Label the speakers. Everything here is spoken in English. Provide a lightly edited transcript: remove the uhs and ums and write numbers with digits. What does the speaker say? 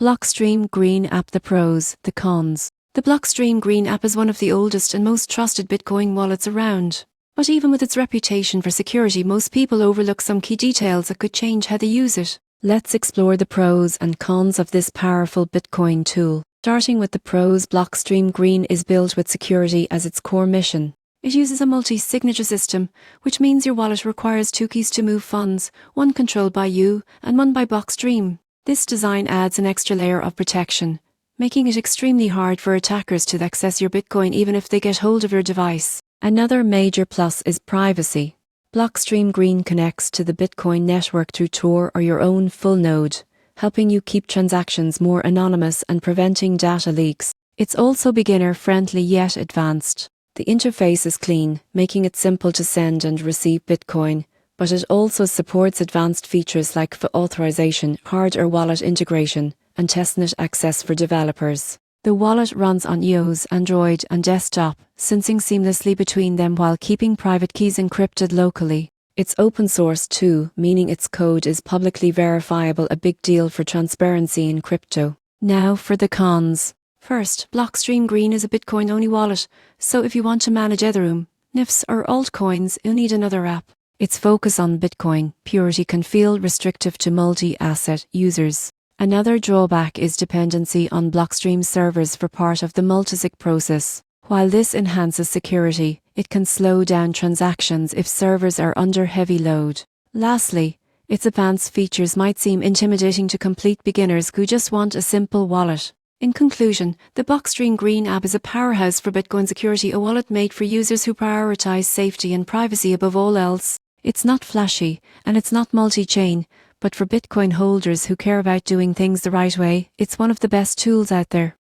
Speaker 1: Blockstream Green App. The pros, the cons. The Blockstream Green App is one of the oldest and most trusted Bitcoin wallets around. But even with its reputation for security, most people overlook some key details that could change how they use it. Let's explore the pros and cons of this powerful Bitcoin tool. Starting with the pros, Blockstream Green is built with security as its core mission. It uses a multi-signature system, which means your wallet requires two keys to move funds, one controlled by you and one by Blockstream. This design adds an extra layer of protection, making it extremely hard for attackers to access your Bitcoin even if they get hold of your device. Another major plus is privacy. Blockstream Green connects to the Bitcoin network through Tor or your own full node, helping you keep transactions more anonymous and preventing data leaks. It's also beginner-friendly yet advanced. The interface is clean, making it simple to send and receive Bitcoin, but it also supports advanced features like authorization, hardware wallet integration, and testnet access for developers. The wallet runs on iOS, Android, and desktop, syncing seamlessly between them while keeping private keys encrypted locally. It's open source too, meaning its code is publicly verifiable, a big deal for transparency in crypto. Now for the cons. First, Blockstream Green is a Bitcoin-only wallet, so if you want to manage Ethereum, NIFs, or altcoins, you'll need another app. Its focus on Bitcoin purity can feel restrictive to multi-asset users. Another drawback is dependency on Blockstream servers for part of the multisig process. While this enhances security, it can slow down transactions if servers are under heavy load. Lastly, its advanced features might seem intimidating to complete beginners who just want a simple wallet. In conclusion, the Blockstream Green app is a powerhouse for Bitcoin security, a wallet made for users who prioritize safety and privacy above all else. It's not flashy, and it's not multi-chain, but for Bitcoin holders who care about doing things the right way, it's one of the best tools out there.